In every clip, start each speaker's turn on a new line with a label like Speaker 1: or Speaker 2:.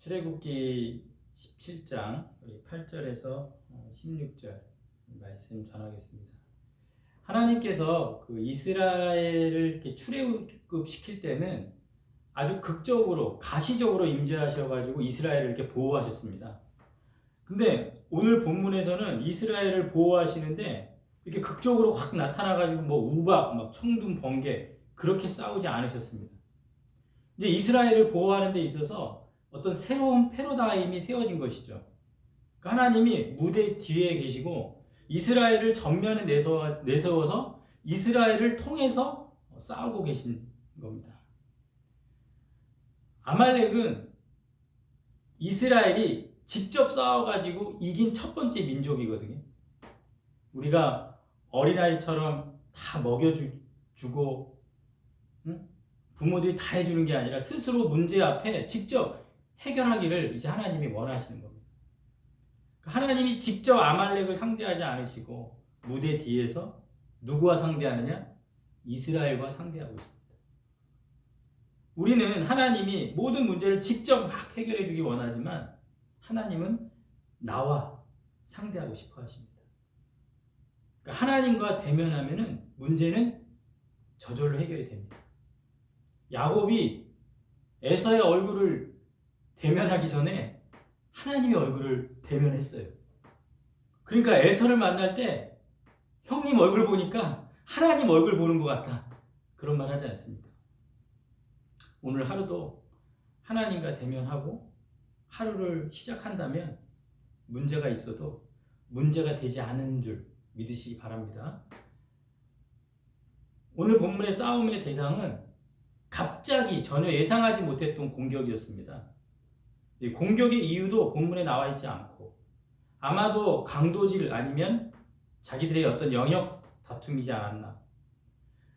Speaker 1: 출애굽기 17장 8절에서 16절 말씀 전하겠습니다. 하나님께서 그 이스라엘을 이렇게 출애굽시킬 때는 아주 극적으로 가시적으로 임재하셔가지고 이스라엘을 이렇게 보호하셨습니다. 근데 오늘 본문에서는 이스라엘을 보호하시는데 이렇게 극적으로 확 나타나가지고 뭐 우박, 막 청둔, 번개 그렇게 싸우지 않으셨습니다. 이제 이스라엘을 보호하는 데 있어서 어떤 새로운 패러다임이 세워진 것이죠. 그러니까 하나님이 무대 뒤에 계시고 이스라엘을 전면에 내세워서 이스라엘을 통해서 싸우고 계신 겁니다. 아말렉은 이스라엘이 직접 싸워가지고 이긴 첫 번째 민족이거든요. 우리가 어린아이처럼 다 먹여주고 부모들이 다 해주는 게 아니라 스스로 문제 앞에 직접 해결하기를 이제 하나님이 원하시는 겁니다. 하나님이 직접 아말렉을 상대하지 않으시고 무대 뒤에서 누구와 상대하느냐? 이스라엘과 상대하고 있습니다. 우리는 하나님이 모든 문제를 직접 막 해결해 주기 원하지만 하나님은 나와 상대하고 싶어 하십니다. 그러니까 하나님과 대면하면은 문제는 저절로 해결이 됩니다. 야곱이 에서의 얼굴을 대면하기 전에 하나님의 얼굴을 대면했어요. 그러니까 에서를 만날 때 형님 얼굴 보니까 하나님 얼굴 보는 것 같다. 그런 말 하지 않습니까? 오늘 하루도 하나님과 대면하고 하루를 시작한다면 문제가 있어도 문제가 되지 않은 줄 믿으시기 바랍니다. 오늘 본문의 싸움의 대상은 갑자기 전혀 예상하지 못했던 공격이었습니다. 이 공격의 이유도 본문에 나와 있지 않고 아마도 강도질 아니면 자기들의 어떤 영역 다툼이지 않았나.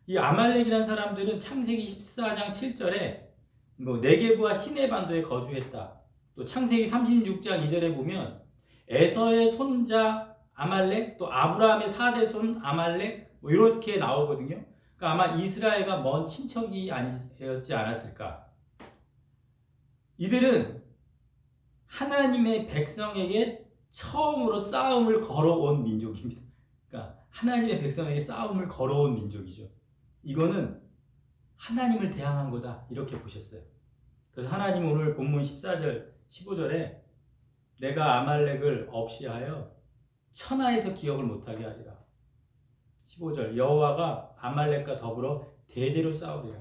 Speaker 1: 이 아말렉이라는 사람들은 창세기 14장 7절에 네게브와 시내 반도에 거주했다. 또 창세기 36장 2절에 보면 에서의 손자 아말렉, 또 아브라함의 4대 손 아말렉 이렇게 나오거든요. 그러니까 아마 이스라엘과 먼 친척이 아니었지 않았을까. 이들은 하나님의 백성에게 처음으로 싸움을 걸어온 민족입니다. 그러니까 하나님의 백성에게 싸움을 걸어온 민족이죠. 이거는 하나님을 대항한 거다 이렇게 보셨어요. 그래서 하나님 오늘 본문 14절 15절에 내가 아말렉을 없이하여 천하에서 기억을 못하게 하리라. 15절 여호와가 아말렉과 더불어 대대로 싸우리라.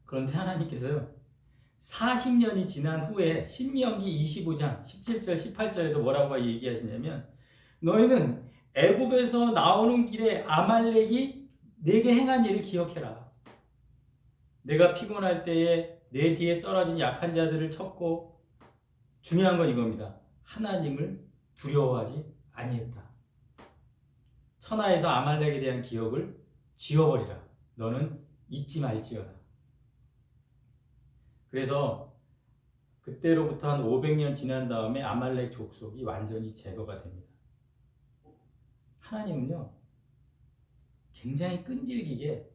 Speaker 1: 그런데 하나님께서요 40년이 지난 후에 신명기 25장 17절 18절에도 뭐라고 얘기하시냐면 너희는 애굽에서 나오는 길에 아말렉이 내게 행한 일을 기억해라. 내가 피곤할 때에 내 뒤에 떨어진 약한 자들을 쳤고 중요한 건 이겁니다. 하나님을 두려워하지 아니했다. 천하에서 아말렉에 대한 기억을 지워버리라. 너는 잊지 말지어다. 그래서 그때로부터 한 500년 지난 다음에 아말렉 족속이 완전히 제거가 됩니다. 하나님은요 굉장히 끈질기게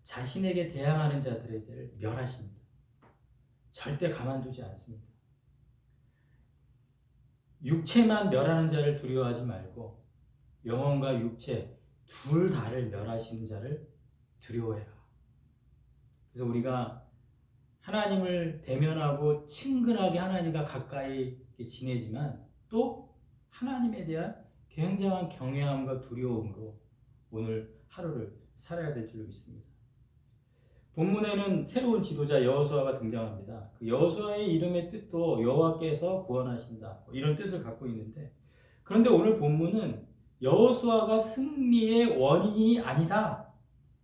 Speaker 1: 자신에게 대항하는 자들을 멸하십니다. 절대 가만두지 않습니다. 육체만 멸하는 자를 두려워하지 말고 영혼과 육체 둘 다를 멸하시는 자를 두려워해라. 그래서 우리가 하나님을 대면하고 친근하게 하나님과 가까이 지내지만 또 하나님에 대한 굉장한 경외함과 두려움으로 오늘 하루를 살아야 될 줄로 믿습니다. 본문에는 새로운 지도자 여호수아가 등장합니다. 그 여호수아의 이름의 뜻도 여호와께서 구원하신다 이런 뜻을 갖고 있는데 그런데 오늘 본문은 여호수아가 승리의 원인이 아니다.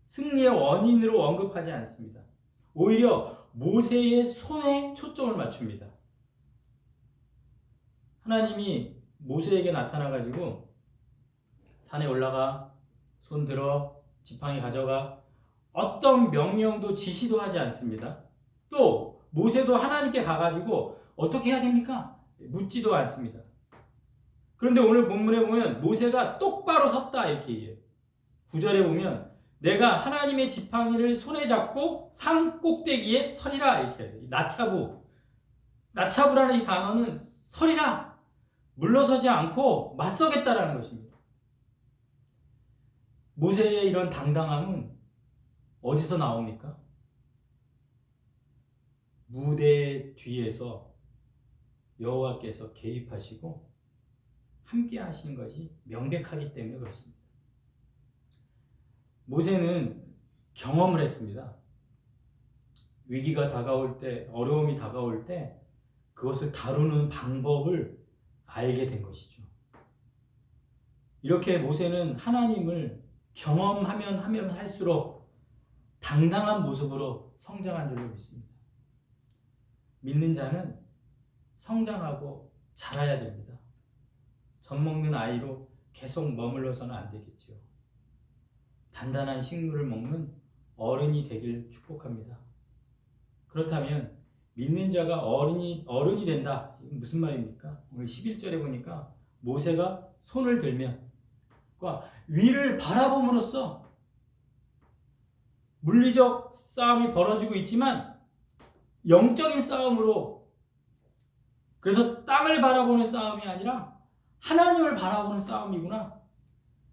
Speaker 1: 승리의 원인으로 언급하지 않습니다. 오히려 모세의 손에 초점을 맞춥니다. 하나님이 모세에게 나타나가지고 산에 올라가, 손 들어, 지팡이 가져가 어떤 명령도 지시도 하지 않습니다. 또 모세도 하나님께 가가지고 어떻게 해야 됩니까? 묻지도 않습니다. 그런데 오늘 본문에 보면 모세가 똑바로 섰다 이렇게 얘기해요. 9절에 보면 내가 하나님의 지팡이를 손에 잡고 산 꼭대기에 서리라 이렇게 해요. 나차부 나차부라는 이 단어는 서리라, 물러서지 않고 맞서겠다라는 것입니다. 모세의 이런 당당함은 어디서 나옵니까? 무대 뒤에서 여호와께서 개입하시고 함께 하시는 것이 명백하기 때문에 그렇습니다. 모세는 경험을 했습니다. 위기가 다가올 때, 어려움이 다가올 때 그것을 다루는 방법을 알게 된 것이죠. 이렇게 모세는 하나님을 경험하면 할수록 당당한 모습으로 성장한 줄로 믿습니다. 믿는 자는 성장하고 자라야 됩니다. 젖 먹는 아이로 계속 머물러서는 안 되겠죠. 단단한 식물을 먹는 어른이 되길 축복합니다. 그렇다면 믿는 자가 어른이 된다. 무슨 말입니까? 오늘 11절에 보니까 모세가 손을 들면 위를 바라봄으로써 물리적 싸움이 벌어지고 있지만 영적인 싸움으로, 그래서 땅을 바라보는 싸움이 아니라 하나님을 바라보는 싸움이구나.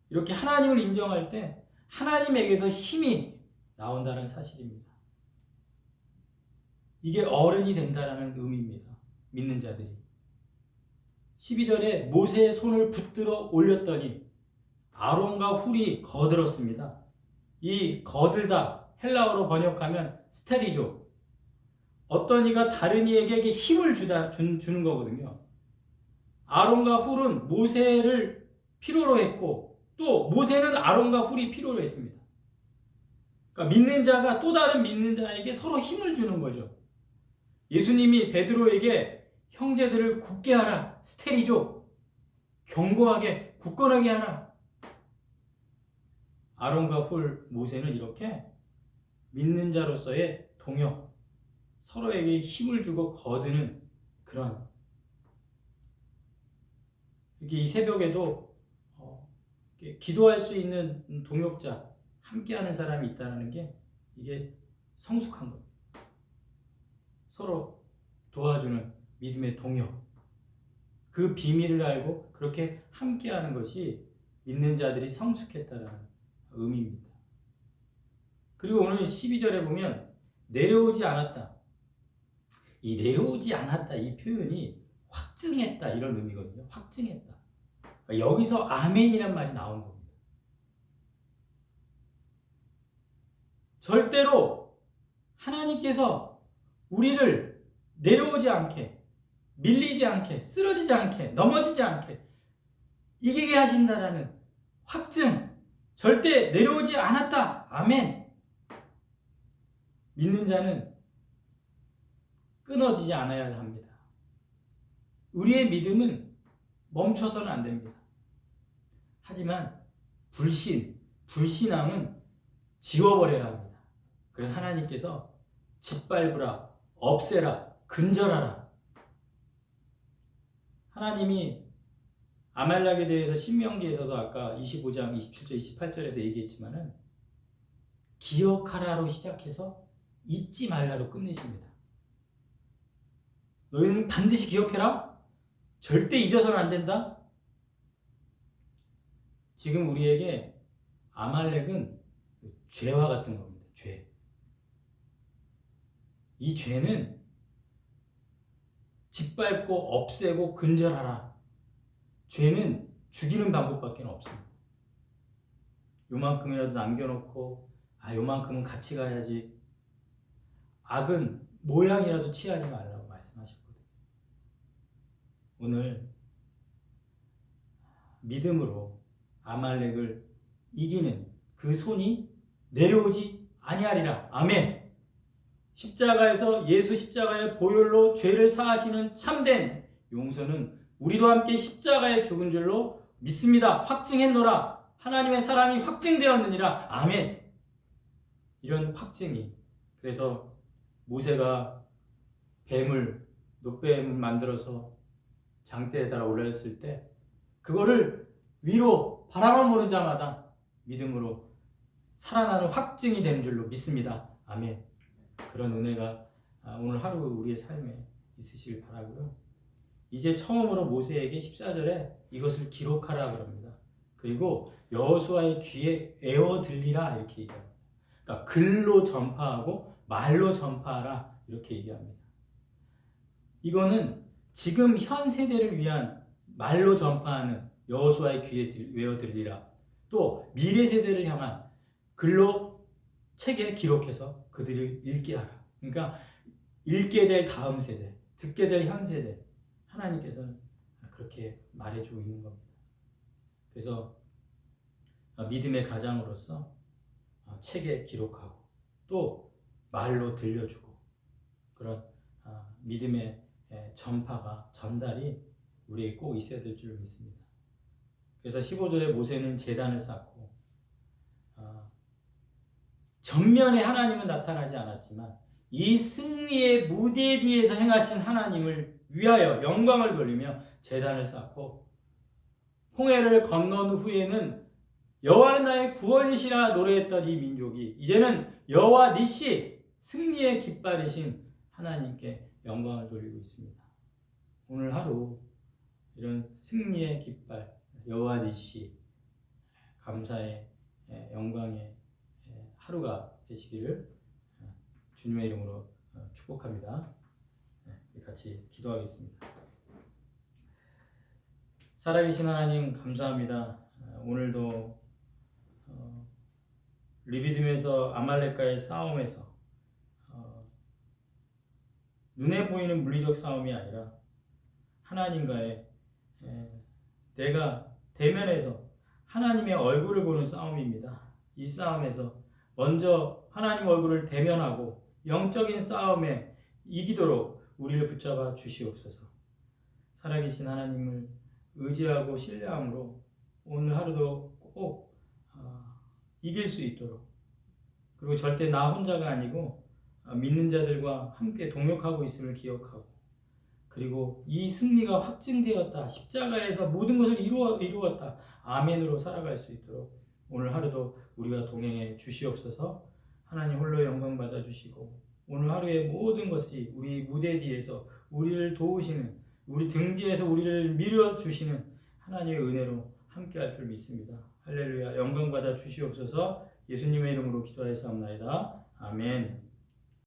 Speaker 1: 이렇게 하나님을 인정할 때 하나님에게서 힘이 나온다는 사실입니다. 이게 어른이 된다는 의미입니다. 믿는 자들이. 12절에 모세의 손을 붙들어 올렸더니 아론과 훌이 거들었습니다. 이 거들다, 헬라어로 번역하면 스테리죠. 어떤 이가 다른 이에게 힘을 주는 거거든요. 아론과 훌은 모세를 필요로 했고 또 모세는 아론과 훌이 필요로 했습니다. 그러니까 믿는 자가 또 다른 믿는 자에게 서로 힘을 주는 거죠. 예수님이 베드로에게 형제들을 굳게 하라, 스테리죠. 견고하게 굳건하게 하라. 아론과 훌, 모세는 이렇게 믿는 자로서의 동역, 서로에게 힘을 주고 거드는 그런, 이렇게 이 새벽에도 기도할 수 있는 동역자, 함께하는 사람이 있다는 게 이게 성숙한 겁니다. 서로 도와주는 믿음의 동역, 그 비밀을 알고 그렇게 함께하는 것이 믿는 자들이 성숙했다는 의미입니다. 그리고 오늘 12절에 보면 내려오지 않았다. 이 내려오지 않았다, 이 표현이 확증했다 이런 의미거든요. 확증했다. 그러니까 여기서 아멘이란 말이 나온 겁니다. 절대로 하나님께서 우리를 내려오지 않게, 밀리지 않게, 쓰러지지 않게, 넘어지지 않게 이기게 하신다라는 확증, 절대 내려오지 않았다. 아멘. 믿는 자는 끊어지지 않아야 합니다. 우리의 믿음은 멈춰서는 안 됩니다. 하지만 불신앙은 지워버려야 합니다. 그래서 하나님께서 짓밟으라, 없애라, 근절하라. 하나님이 아말렉에 대해서 신명기에서도 아까 25장 27절 28절에서 얘기했지만은 기억하라로 시작해서 잊지 말라로 끝내십니다. 너희는 반드시 기억해라. 절대 잊어서는 안 된다. 지금 우리에게 아말렉은 죄와 같은 겁니다. 죄. 이 죄는 짓밟고 없애고 근절하라. 죄는 죽이는 방법밖에 없습니다. 요만큼이라도 남겨놓고 요만큼은 같이 가야지. 악은 모양이라도 취하지 말라고 말씀하셨거든요. 오늘 믿음으로 아말렉을 이기는 그 손이 내려오지 아니하리라. 아멘. 십자가에서 예수 십자가의 보혈로 죄를 사하시는 참된 용서는 우리도 함께 십자가에 죽은 줄로 믿습니다. 확증했노라. 하나님의 사랑이 확증되었느니라. 아멘. 이런 확증이, 그래서 모세가 노뱀을 만들어서 장대에다가 올렸을 때 그거를 위로 바라만 보는 자마다 믿음으로 살아나는 확증이 되는 줄로 믿습니다. 아멘. 그런 은혜가 오늘 하루 우리의 삶에 있으시길 바라고요. 이제 처음으로 모세에게 14절에 이것을 기록하라 그럽니다. 그리고 여호수아의 귀에 에워 들리라 이렇게 얘기합니다. 그러니까 글로 전파하고 말로 전파하라 이렇게 얘기합니다. 이거는 지금 현 세대를 위한 말로 전파하는 여호수아의 귀에 외워 들리라. 또 미래 세대를 향한 글로 책에 기록해서 그들을 읽게 하라. 그러니까 읽게 될 다음 세대, 듣게 될 현 세대, 하나님께서는 그렇게 말해주고 있는 겁니다. 그래서 믿음의 가장으로서 책에 기록하고 또 말로 들려주고 그런 믿음의 전파가 전달이 우리에게 꼭 있어야 될 줄 믿습니다. 그래서 15절에 모세는 제단을 쌓고 전면에 하나님은 나타나지 않았지만 이 승리의 무대 뒤에서 행하신 하나님을 위하여 영광을 돌리며 제단을 쌓고 홍해를 건넌 후에는 여호와는 나의 구원이시라 노래했던 이 민족이 이제는 여호와 니시 승리의 깃발이신 하나님께 영광을 돌리고 있습니다. 오늘 하루 이런 승리의 깃발 여호와 니시 감사의 영광의 하루가 되시기를 주님의 이름으로 축복합니다. 같이 기도하겠습니다. 살아계신 하나님 감사합니다. 오늘도 르비딤에서 아말렉과의 싸움에서 눈에 보이는 물리적 싸움이 아니라 하나님과의 내가 대면에서 하나님의 얼굴을 보는 싸움입니다. 이 싸움에서 먼저 하나님 얼굴을 대면하고 영적인 싸움에 이기도록 우리를 붙잡아 주시옵소서. 살아계신 하나님을 의지하고 신뢰함으로 오늘 하루도 꼭 이길 수 있도록 그리고 절대 나 혼자가 아니고 믿는 자들과 함께 동역하고 있음을 기억하고 그리고 이 승리가 확증되었다. 십자가에서 모든 것을 이루었다. 아멘으로 살아갈 수 있도록 오늘 하루도 우리가 동행해 주시옵소서. 하나님 홀로 영광 받아 주시고 오늘 하루의 모든 것이 우리 무대 뒤에서 우리를 도우시는 우리 등 뒤에서 우리를 밀어주시는 하나님의 은혜로 함께할 줄 믿습니다. 할렐루야 영광 받아 주시옵소서. 예수님의 이름으로 기도하였사옵나이다. 아멘.